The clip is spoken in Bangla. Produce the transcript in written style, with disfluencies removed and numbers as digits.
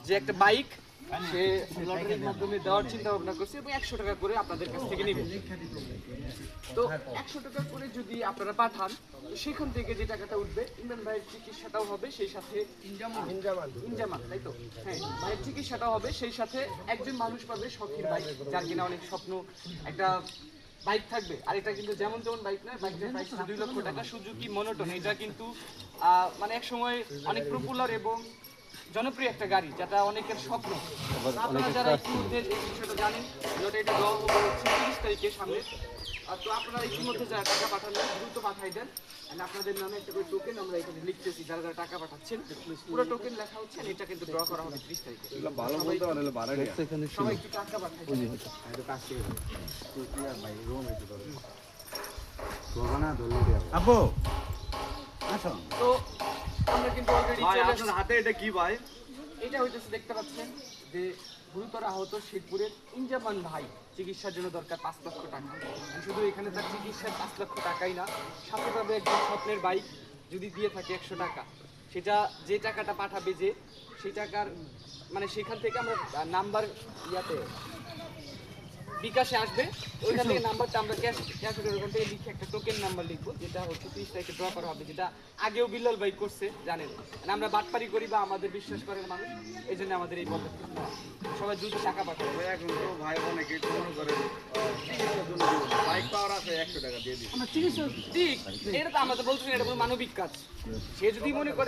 যে একটা বাইক সে লটারির মাধ্যমে দেওয়ার চিন্তা ভাবনা করছে এবং 100 টাকা করে আপনাদের কাছ থেকে নেবে। তো 100 টাকা করে যদি আপনারা পাঠান, তো সেখান থেকে যে টাকাটা উঠবে ইমরান ভাইয়ের চিকিৎসাটাও হবে, সেই সাথে ইনজামান, তাই তো? হ্যাঁ, ভাইয়ের চিকিৎসাটাও হবে, সেই সাথে একজন মানুষ পাবে শখের বাইক, যার কিনা অনেক স্বপ্ন একটা বাইক থাকবে। আর এটা কিন্তু যেমন তেমন বাইক নয়, বাইকটার প্রাইস 2 লক্ষ টাকা। সুজুকি মনোটন, এটা কিন্তু মানে এক সময় অনেক পপুলার এবং জনপ্রিয় একটা গাড়ি, যেটা অনেকের স্বপ্ন। আপনারা যারা ইতিমধ্যে এই বিষয়টা জানেন, লটারিটা দেওয়া হবে হচ্ছে 30 তারিখের সামনে। তো আপনারা ইতিমধ্যে যারা টাকা পাঠালেন দ্রুত পাঠাই দেন। আর আপনাদের নামে একটা করে টোকেন আমরা এখানে লিখতেছি, যারা যারা টাকা পাঠাচ্ছেন পুরো টোকেন লেখা হচ্ছে। আর এটা কিন্তু ড্র করা হবে 30 তারিখে। সবাই একটু টাকা পাঠাই দেন। আব্বু আচ্ছা তো আমরা কিন্তু অলরেডি ভাই আপনার হাতে এটা কি ভাই? এটা হইতেছে, দেখতে পাচ্ছেন যে গুরুতর আহত শেখপুরের ইনজামান ভাই, চিকিৎসার জন্য দরকার 5 লক্ষ টাকা। আর শুধু এখানে তার চিকিৎসার 5 লক্ষ টাকাই না, সাথে পাবে একজন স্বপ্নের বাইক। যদি দিয়ে থাকে 100 টাকা, সেটা যে টাকাটা পাঠাবে যে সেই টাকার মানে সেখান থেকে আমরা নাম্বার ইয়াতে বিকাশে আসবে, ওইখান থেকে নাম্বারটা আমরা ক্যাশ ওখান থেকে লিখে একটা টোকেন নাম্বার লিখবো, যেটা হচ্ছে 30 তারিখে ড্র করা হবে, যেটা আগেও বিল্লাল ভাই করছে জানেন। মানে আমরা বাটপারি করি বা আমাদের বিশ্বাস করেন মানুষ, এই জন্য আমাদের এই পদক্ষেপ নেওয়া। সবাই দ্রুত টাকা পাঠাবে। ভাই এখন তো ভাই অনেকে মনে করে চিকিৎসার জন্য বাইক পাওয়ার আছে 100 টাকা দিয়ে দিই। ঠিক, এটা তো আমরা তো বলছি না, এটা কোনো মানবিক কাজ। সে যদি মনে করে